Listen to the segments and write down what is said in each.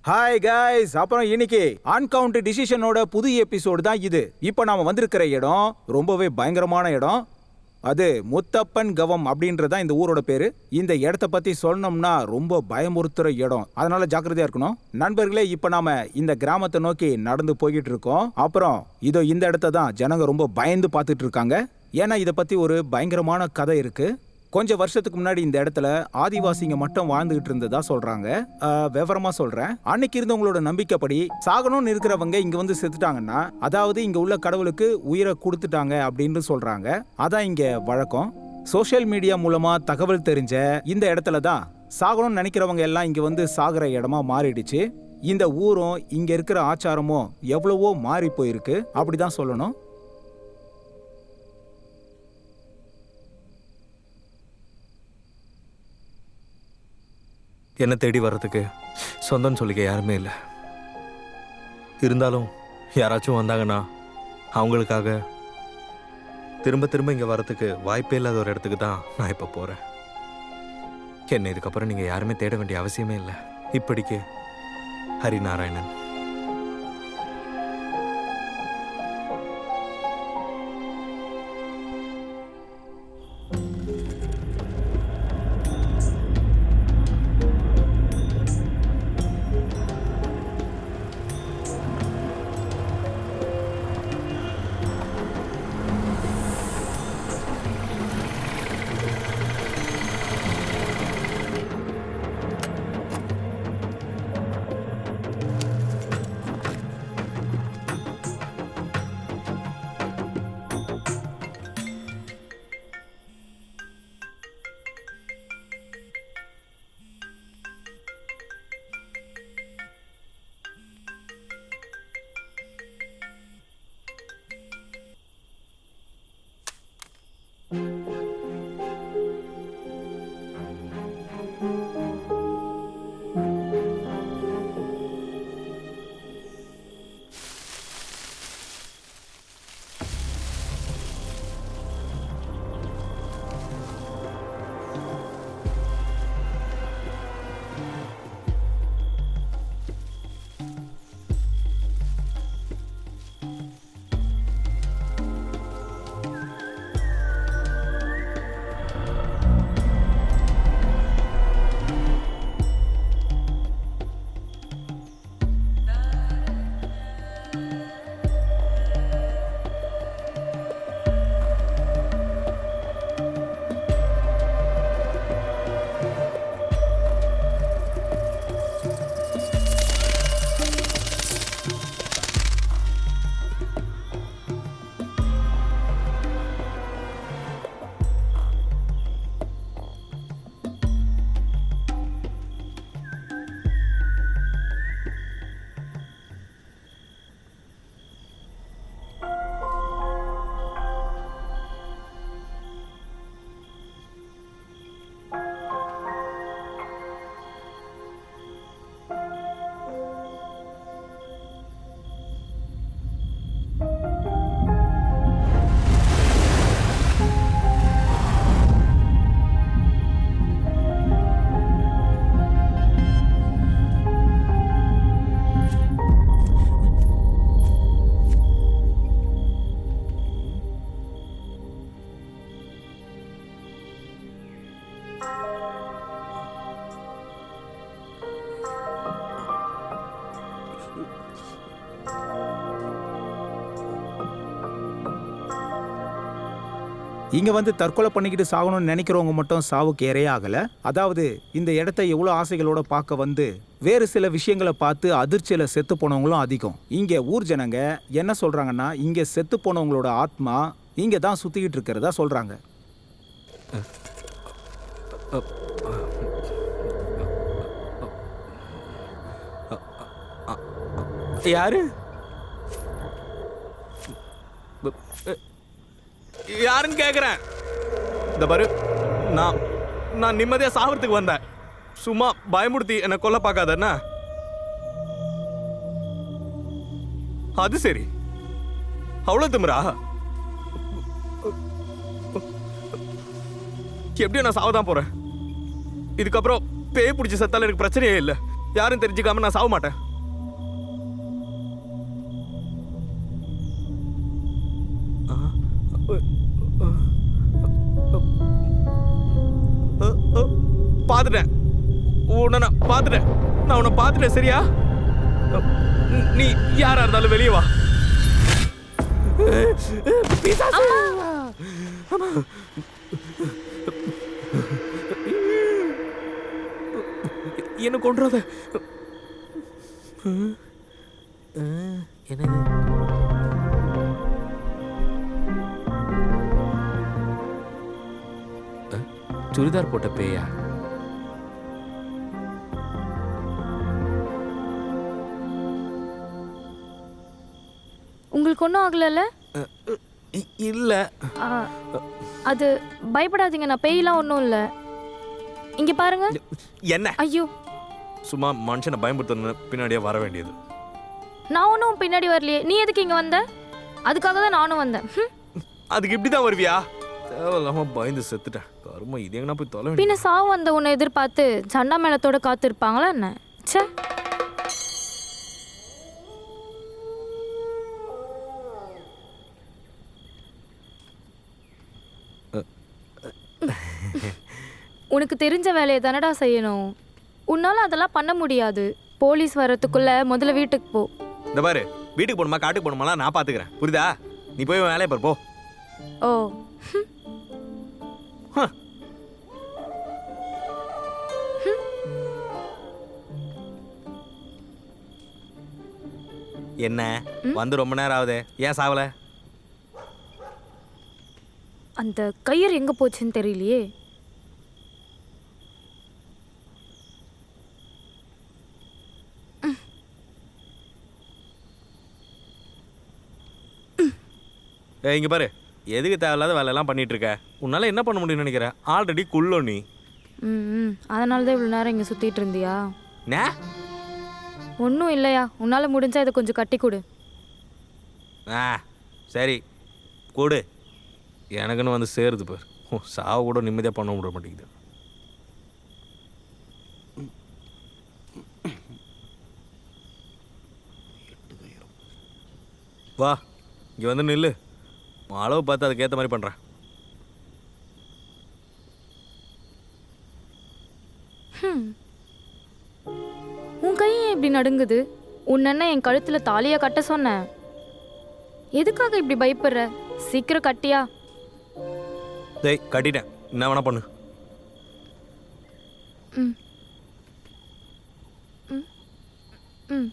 Hi guys, அப்புறம் இன்னைக்கு அன்கவுண்ட் டிசிஷனோட புது எபிசோடு தான் இது. இப்போ நாம வந்திருக்கிற இடம் ரொம்பவே பயங்கரமான இடம். அது முத்தப்பன் கவம் அப்படின்றதா இந்த ஊரோட பேரு. இந்த இடத்த பத்தி சொல்லணும்னா ரொம்ப பயமுறுத்துற இடம், அதனால ஜாக்கிரதையா இருக்கணும். நண்பர்களே, இப்போ நாம இந்த கிராமத்தை நோக்கி நடந்து போய்கிட்டு இருக்கோம். அப்புறம் இதோ இந்த இடத்த தான் ஜனங்க ரொம்ப பயந்து பார்த்துட்டு இருக்காங்க. ஏன்னா இதை பத்தி ஒரு பயங்கரமான கதை இருக்கு. கொஞ்சம் வருஷத்துக்கு முன்னாடி இந்த இடத்துல ஆதிவாசிங்க மட்டும் வாழ்ந்துகிட்டு இருந்ததா சொல்றாங்க. விவரமா சொல்றேன். அன்னைக்கு இருந்தவங்களோட நம்பிக்கைப்படி சாகணும்னு இருக்கிறவங்க இங்க வந்து செத்துட்டாங்கன்னா, அதாவது இங்க உள்ள கடவுளுக்கு உயிரை கொடுத்துட்டாங்க அப்படின்னு சொல்றாங்க. அதான் இங்க வழக்கம். சோஷியல் மீடியா மூலமா தகவல் தெரிஞ்ச இந்த இடத்துல தான் சாகணும்னு நினைக்கிறவங்க எல்லாம் இங்க வந்து சாகுற இடமா மாறிடுச்சு. இந்த ஊரும் இங்க இருக்கிற ஆச்சாரமும் எவ்வளவோ மாறி போயிருக்கு அப்படிதான் சொல்லணும். என்னை தேடி வர்றதுக்கு சொந்தம்னு சொல்லிக்க யாருமே இல்லை. இருந்தாலும் யாராச்சும் வந்தாங்கன்னா அவங்களுக்காக திரும்ப திரும்ப இங்கே வர்றதுக்கு வாய்ப்பே இல்லாத ஒரு இடத்துக்கு தான் நான் இப்போ போகிறேன். என்ன இதுக்கப்புறம் நீங்கள் யாருமே தேட வேண்டிய அவசியமே இல்லை. இப்படிக்கு ஹரிநாராயணன். இங்க வந்து தற்கொலை பண்ணிக்கிட்டு சாகணும்னு நினைக்கிறவங்க மட்டும் சாவுக்கு இரையே ஆகல. அதாவது இந்த இடத்த எவ்வளவு ஆசைகளோட பார்க்க வந்து வேறு சில விஷயங்களை பார்த்து அதிர்ச்சியில செத்து போனவங்களும் அதிகம். இங்க ஊர் ஜனங்க என்ன சொல்றாங்கன்னா, இங்க செத்து போனவங்களோட ஆத்மா இங்க தான் சுத்திக்கிட்டு இருக்கிறதா சொல்றாங்க. யாரு யாருன்னு கேக்குறேன். இந்த பாரு, நான் நிம்மதியா சாவறதுக்கு வந்தேன். சும்மா பயமுடுத்தி என்ன கொல்ல பார்க்காதன்னா. அது சரி, அவ்வளவு திமிரா? எப்படியும் நான் சாவதான் போறேன். இதுக்கப்புறம் பேய் பிடிச்சி செத்தால எனக்கு பிரச்சனையே இல்லை. யாரும் தெரிஞ்சுக்காம நான் சாக மாட்டேன். பார்த்துட்டேன், உன்னை நான் பார்த்துட்டேன். நான் உன்னை பார்த்துட்டேன், சரியா? நீ யாரா இருந்தாலும் வெளியே வா. என்ன கொன்றாத. என்னது? சுடிதார் போட்ட பேயா? உங்களுக்கு ஒன்றும் ஆகலைல்ல? இல்ல. அது பயப்படாதீங்க, நான் பேயெல்லாம் ஒன்றும் இல்லை. இங்க பாருங்க. என்ன? ஐயோ, சும்மா மனுஷனை பயன்படுத்தணும் பின்னாடியே வர வேண்டியது. நான் ஒன்றும் பின்னாடி வரலையே. நீ எதுக்கு இங்க வந்த? அதுக்காக தான் நானும் வந்தேன். அதுக்கு இப்படிதான் வருவியா? தேவையில்லாம பயந்து செத்துட்டேன். கருமா இது எங்கன்னா போய் தொலை. பின்ன சாவு வந்த உன்னை எதிர்பார்த்து சண்டா மேளத்தோட காத்திருப்பாங்களா என்ன? ச்சே. உனக்கு தெரிஞ்ச வேலையை தானடா செய்யணும். உன்னால அதெல்லாம் பண்ண முடியாது. போலீஸ் வர்றதுக்குள்ள முதல்ல வீட்டுக்கு போ. இந்த பாரு, வீட்டுக்கு போகணுமா காட்டுக்கு போகணுமாலாம் நான் பாத்துக்கிறேன், புரியுதா? நீ போய் வேலையை பாரு, போ. ஓ. என்ன வந்து ரொம்ப நேரம் ஆகுது, ஏன் சாவல? அந்த கயிறு எங்க போச்சுன்னு தெரியலையே. இங்க பாரு, எதுக்கு தேவையில்லாத வேலையெல்லாம் பண்ணிட்டு இருக்க? உன்னால என்ன பண்ண முடியும்னு நினைக்கிற? ஆல்ரெடி குள்ளோ நீ. அதனால தான் இவ்வளோ நேரம் இங்கே சுற்றிட்டு இருந்தியா? நே ஒன்றும் இல்லையா, உன்னால் முடிஞ்சா இதை கொஞ்சம் கட்டி கொடு. சரி கொடு. எனக்குன்னு வந்து சேருது பாரு. சாவு கூட நிம்மதியாக பண்ண விட மாட்டேங்குது. வா இங்கே வந்து நில்லு. அளவு பார்த்து அதுக்கேற்ற மாதிரி பண்ணுறேன். உன் கை ஏன் இப்படி நடுங்குது? உன்ன என் கழுத்தில் தாலியா கட்ட சொன்னேன். எதுக்காக இப்படி பயப்படுற? சீக்கிரம் கட்டியா? டேய் கட்டிட்டேன், என்ன வேணா பண்ணு. ம் ம்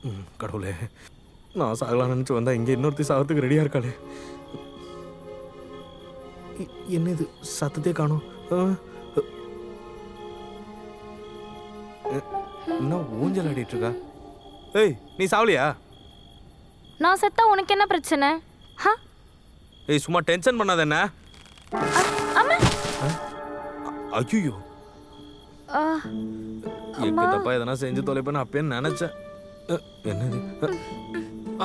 ம் கடவுளே, நான் சாகலாம்னு நினச்சி வந்தா இங்கே இன்னொருத்தி சாகிறதுக்கு ரெடியாக இருக்காளே. என்ன இது சத்தத்தையே காணும்? என்ன ஊஞ்சல் ஆடிட்டு இருக்கா? ஏய் நீ சாவலியா? நான் செத்தா உனக்கு என்ன பிரச்சனை? ஏய் சும்மா டென்ஷன் பண்ணாத. என்ன? ஐயோ எங்க தப்பா எதனா செஞ்சு தொலைப்பேன்னு அப்பயே நினைச்சேன். என்னது?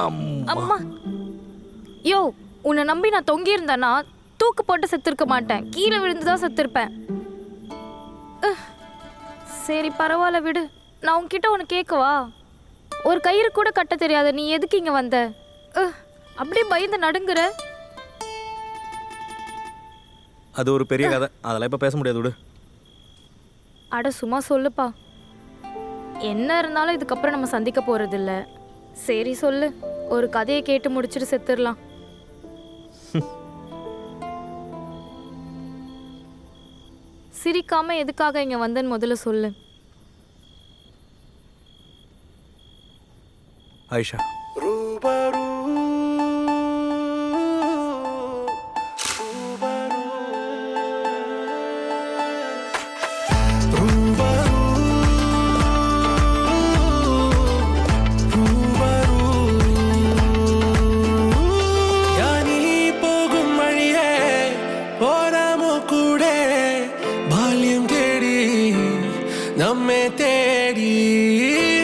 அம்மா. யோ, உன்னை நம்பி நான் தொங்கி இருந்தேன்னா தூக்கு போட்டு செத்துருக்க மாட்டேன், கீழே விழுந்துதான் செத்துருப்பேன். சரி பரவாயில்ல விடு. நான் உன்கிட்ட ஒன்று கேட்கவா? ஒரு கயிறு கூட கட்ட தெரியாத நீ எதுக்கு இங்கே வந்த? அப்படியே பயந்து நடுங்குற. அது ஒரு பெரிய கதை, அதெல்லாம் இப்போ பேச முடியாது, விடு. அட சும்மா சொல்லுப்பா. என்ன இருந்தாலும் இதுக்கப்புறம் நம்ம சந்திக்க போறது இல்ல. சரி சொல்லு, ஒரு கதையை கேட்டு முடிச்சுட்டு செத்துடலாம். சிரிக்காம எதுக்காக இங்க வந்தேன்னு முதல்ல சொல்லு. ஆயிஷா, നമ്മെ തേടി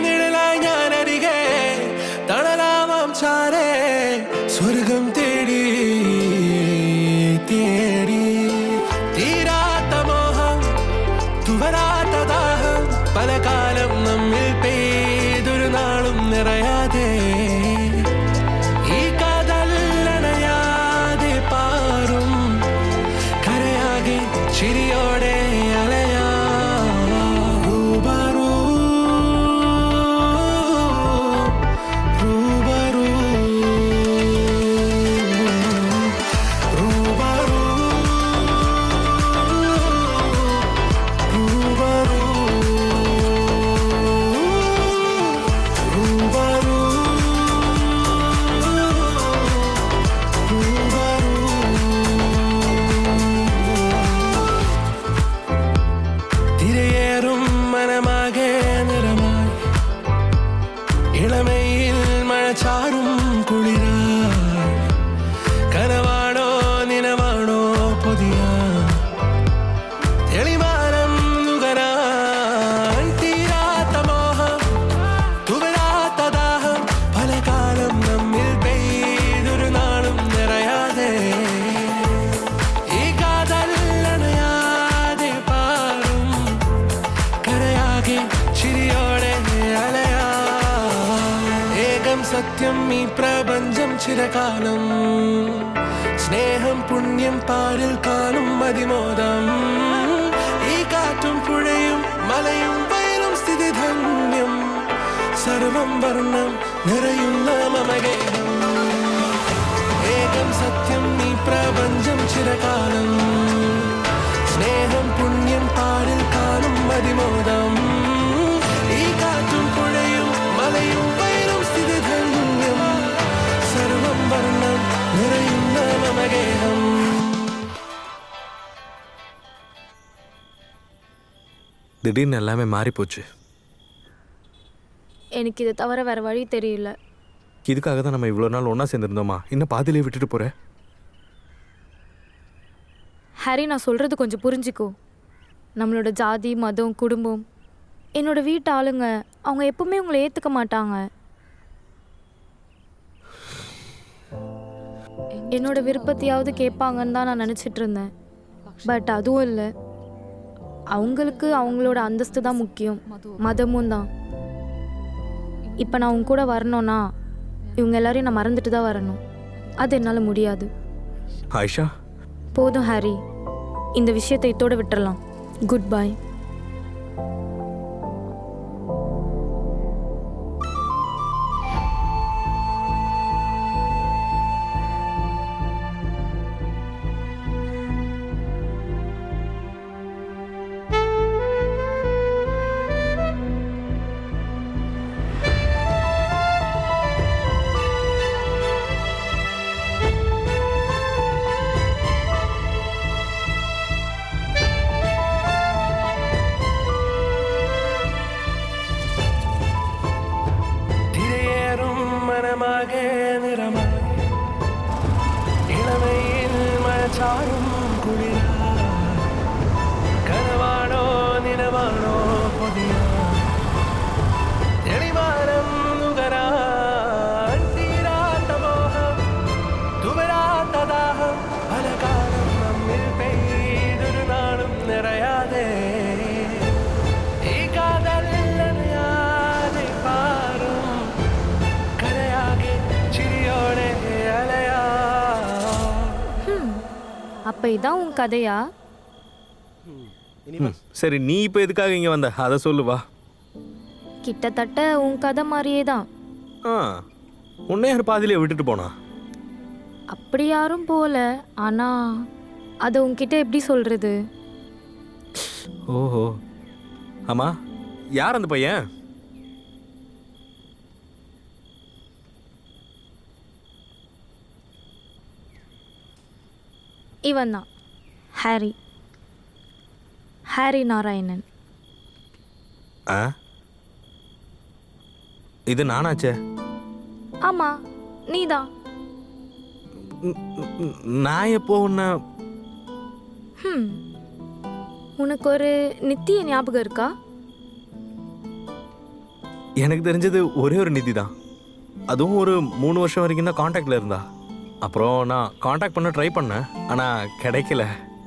നിഴലായി ഞാനരികെ തണലാവാം ചാരേ സ്വർഗം തേടി തേടി തീരാത്ത മോഹം തുവരാത്ത നിറയാതെ ഈ കാതല്ലണയാതെ പാറും കരയാകെ ചിരിയോടെ അലയാ റൂബറൂ റൂബറൂ റൂബറൂ റൂബറൂ തിരയേറും മനമാകെ നിറമായി ഇളമയിൽ മഴച്ചാറും കുളിരായി കനവാണോ നിനവാണോ പൊതിയ തെളിമാനം നുകരാൻ തീരാത്ത മോഹം തുവരാത്ത ദാഹം പല കാലം നമ്മിൽ പെയ്തൊരു നാളും നിറയാതെ ഈ കാതല്ലണയാതെ പാറും കരയാകെ ചിരിയോടെ അലയാ ഏകം സത്യം ഈ പ്രപഞ്ചം ചിരകാലം സ്നേഹം പുണ്യം പാരിൽ കാണും മതിമോദം ഈ കാറ്റും പുഴയും മലയും വയലും സ്ഥിതിധന്യം സർവം വർണ്ണം നിറയുന്ന മമഗേഹം ഏകം സത്യം ഈ പ്രപഞ്ചം ചിരകാലം സ്നേഹം പുണ്യം പാരിൽ കാണും മതിമോദം ഈ കാറ്റും പുഴയും മലയും വയലും സ്ഥിതിധന്യം സർവം വർണ്ണം നിറയുന്ന മമഗേഹം திடீர்னு எல்லாமே மாறி போச்சு. எனக்கு இதை தவிர வேற வழி தெரியல. இதுக்காக தான் நம்ம இவ்வளோ நாள் ஒன்றா சேர்ந்துருந்தோமா? இன்னும் பாதியிலே விட்டுட்டு போற? ஹாரி, நான் சொல்கிறது கொஞ்சம் புரிஞ்சுக்கோ. நம்மளோட ஜாதி மதம் குடும்பம் என்னோட வீட்டு ஆளுங்க அவங்க எப்பவுமே உங்களை ஏற்றுக்க மாட்டாங்க. என்னோட விருப்பத்தையாவது கேட்பாங்கன்னு தான் நான் நினச்சிட்டு இருந்தேன். பட் அதுவும் இல்லை. அவங்களுக்கு அவங்களோட அந்தஸ்து தான் முக்கியம், மதமும் தான். இப்போ நான் உங்க கூட வரணும்னா இவங்க எல்லாரையும் நான் மறந்துட்டு தான் வரணும். அது என்னால் முடியாது. ஆயிஷா, போதும் ஹாரி, இந்த விஷயத்தை இதோட விட்டுறலாம். Good bye. அப்போ இதான் உன் கதையா? சரி, நீ இப்போ எதுக்காக இங்கே வந்த அதை சொல்லு வா. கிட்டத்தட்ட உன் கதை மாதிரியே தான். உன்னை யார் பாதியிலே விட்டுட்டு போனா? அப்படி யாரும் போல. ஆனால் அதை உன்கிட்ட எப்படி சொல்கிறது? ஓஹோ, ஆமாம், யார் அந்த பையன்? இவன் தான் ஹாரி. ஹாரி நாராயணன். இது நானாச்சே? ஆமாம், நீதான். நான் எப்போ உன்னை... உனக்கு ஒரு நித்திய ஞாபகம் இருக்கா? எனக்கு தெரிஞ்சது ஒரே ஒரு நிதி தான். அதுவும் ஒரு 3 வருஷம் வரைக்கும் தான் காண்டாக்டில் இருந்தா. அப்புறம் நான் காண்டாக்ட் பண்ண ட்ரை பண்ணேன், ஆனால் கிடைக்கல.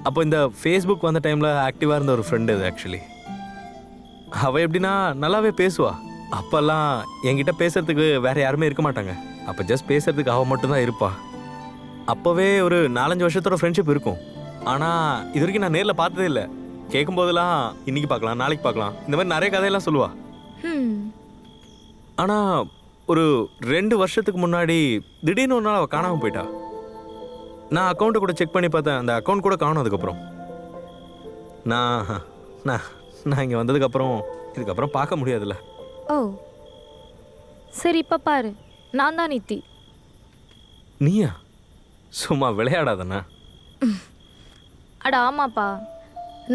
அப்போ இந்த ஃபேஸ்புக் வந்த டைமில் ஆக்டிவாக இருந்த ஒரு ஃப்ரெண்டு இது. ஆக்சுவலி அவள் எப்படின்னா நல்லாவே பேசுவா. அப்போல்லாம் என்கிட்ட பேசுறதுக்கு வேற யாருமே இருக்க மாட்டாங்க. அப்போ ஜஸ்ட் பேசுறதுக்கு அவள் மட்டும்தான் இருப்பா. அப்போவே ஒரு 4-5 வருஷத்தோட ஃப்ரெண்ட்ஷிப் இருக்கும். ஆனால் இது வரைக்கும் நான் நேரில் பார்த்ததே இல்லை. கேட்கும்போதெல்லாம் இன்னைக்கு பார்க்கலாம், நாளைக்கு பார்க்கலாம், இந்த மாதிரி நிறைய கதையெல்லாம் சொல்லுவா. ஆனால் ஒரு 2 வருஷத்துக்கு முன்னாடி திடீர்னு ஒரு நாள் அவள் காணாமல் போயிட்டா. நான் அக்கௌண்ட்டை கூட செக் பண்ணி பார்த்தேன், அந்த அக்கௌண்ட் கூட காணும். அதுக்கப்புறம் நான் நான் நான் இங்கே வந்ததுக்கப்புறம் இதுக்கப்புறம் பார்க்க முடியாதுல்ல. ஓ சரி, இப்போ பாரு, நான் தான் நித்தி. நீயா? சும்மா விளையாடாதண்ணா. அட ஆமாப்பா,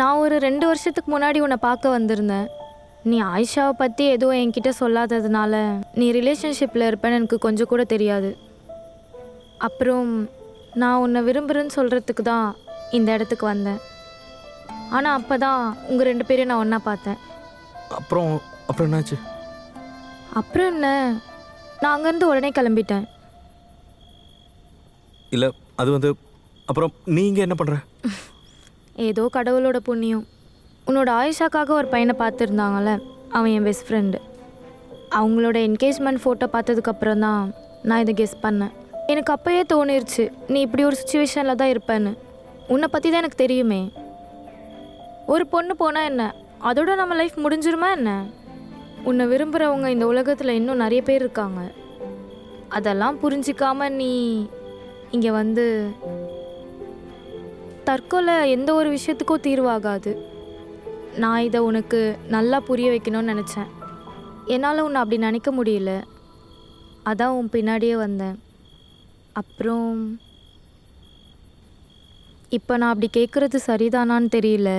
நான் ஒரு 2 வருஷத்துக்கு முன்னாடி உன்னை பார்க்க வந்திருந்தேன். நீ ஆயிஷாவை பற்றி எதுவும் என்கிட்ட சொல்லாததுனால நீ ரிலேஷன்ஷிப்பில் இருப்பேன்னு எனக்கு கொஞ்சம் கூட தெரியாது. அப்புறம் நான் உன்னை விரும்புகிறேன்னு சொல்கிறதுக்கு தான் இந்த இடத்துக்கு வந்தேன். ஆனால் அப்போ தான் உங்கள் 2 பேரையும் நான் ஒன்றா பார்த்தேன். அப்புறம் அப்புறம் என்னாச்சு? அப்புறம் என்ன, நான் அங்கேருந்து உடனே கிளம்பிட்டேன். இல்லை, அது வந்து அப்புறம் நீங்கள் என்ன பண்ணுற? ஏதோ கடவுளோட புண்ணியம். உன்னோட ஆயிஷாக்காக ஒரு பையனை பார்த்துருந்தாங்கல்ல, அவன் என் பெஸ்ட் ஃப்ரெண்டு. அவங்களோட என்கேஜ்மெண்ட் ஃபோட்டோ பார்த்ததுக்கப்புறம் தான் நான் இதை கெஸ் பண்ணேன். எனக்கு அப்போயே தோணிருச்சு நீ இப்படி ஒரு சுச்சுவேஷனில் தான் இருப்பேன்னு. உன்னை பற்றி தான் எனக்கு தெரியுமே. ஒரு பொண்ணு போனால் என்ன, அதோட நம்ம லைஃப் முடிஞ்சிருமா என்ன? உன்னை விரும்புகிறவங்க இந்த உலகத்தில் இன்னும் நிறைய பேர் இருக்காங்க. அதெல்லாம் புரிஞ்சிக்காம நீ இங்கே வந்து தற்கொலை எந்த ஒரு விஷயத்துக்கும் தீர்வாகாது. நான் இதை உனக்கு நல்லா புரிய வைக்கணும்னு நினச்சேன். என்னால் உன்னை அப்படி நினைக்க முடியல, அதான் உன் பின்னாடியே வந்தேன். அப்புறம் இப்போ நான் அப்படி கேட்குறது சரிதானான்னு தெரியல.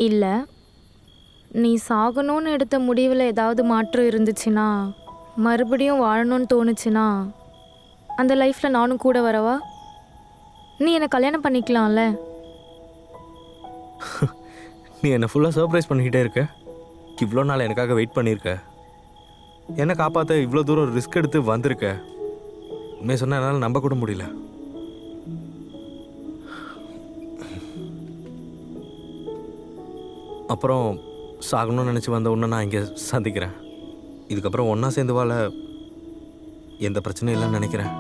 இல்லை, நீ சாகணும்னு எடுத்த முடிவில் ஏதாவது மாற்றம் இருந்துச்சுன்னா, மறுபடியும் வாழணும்னு தோணுச்சுன்னா, அந்த லைஃப்பில் நானும் கூட வரவா? நீ என்னை கல்யாணம் பண்ணிக்கலாம்ல? நீ என்னை ஃபுல்லாக சர்ப்ரைஸ் பண்ணிக்கிட்டே இருக்க. இவ்வளோ நாள் எனக்காக வெயிட் பண்ணியிருக்க. என்னை காப்பாற்ற இவ்வளோ தூரம் ரிஸ்க் எடுத்து வந்திருக்க. உண்மையை சொன்னால் என்னால் நம்ப கூட முடியல. அப்புறம் சாகணும்னு நினச்சி வந்த உன்னை நான் இங்கே சந்திக்கிறேன். இதுக்கப்புறம் ஒன்றா சேர்ந்து வாழ எந்த பிரச்சனையும் இல்லைன்னு நினைக்கிறேன்.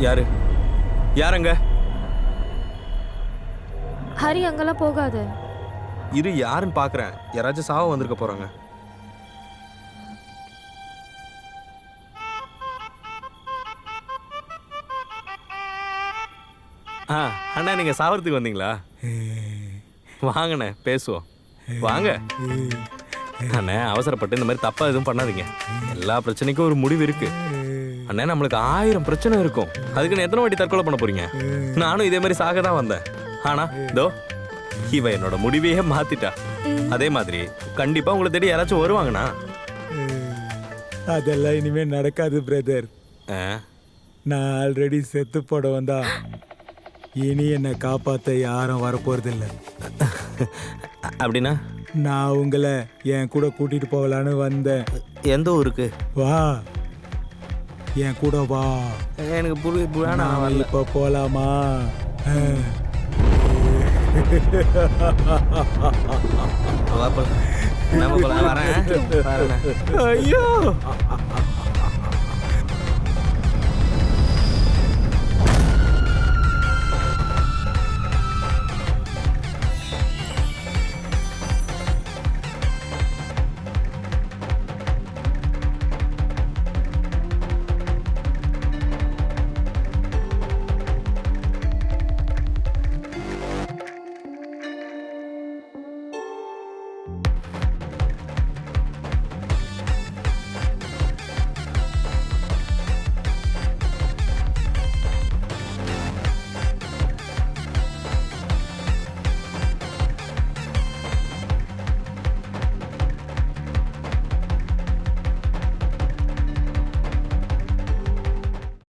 யாரு யாருங்க? ஹரி, அங்கெல்லாம் போகாத. இரு, யாருன்னு பார்க்குறேன். யாராச்சும் சாவ வந்திருக்க போகிறாங்க. அண்ணா, நீங்கள் சாவறதுக்கு வந்தீங்களா? வாங்கண்ணே, பேசுவோம். வாங்க அண்ணே. அவசரப்பட்டு இந்த மாதிரி தப்பாக எதுவும் பண்ணாதீங்க. எல்லா பிரச்சனைக்கும் ஒரு முடிவு இருக்கு அண்ணே. நம்மளுக்கு 1000 பிரச்சனை இருக்கும். அதுக்குன்னு எத்தனை வாட்டி தற்கொலை பண்ண போறீங்க? நானும் இதே மாதிரி சாக தான் வந்தேன். ஆனா இதோ இவ என்னோட முடிவையே மாத்திட்டா. அதே மாதிரி கண்டிப்பா உங்களை தேடி யாராச்சும் வருவாங்கண்ணா. அதெல்லாம் இனிமே நடக்காது பிரதர். நான் ஆல்ரெடி செத்து போட வந்தா இனி என்னை காப்பாற்ற யாரும் வரப்போறது இல்லை. அப்படின்னா நான் உங்களை என் கூட கூட்டிட்டு போகலான்னு வந்தேன். எந்த ஊருக்கு? வா, என் கூட வா. எனக்கு புரிய நான் இப்ப போலாமா? ஐயோ,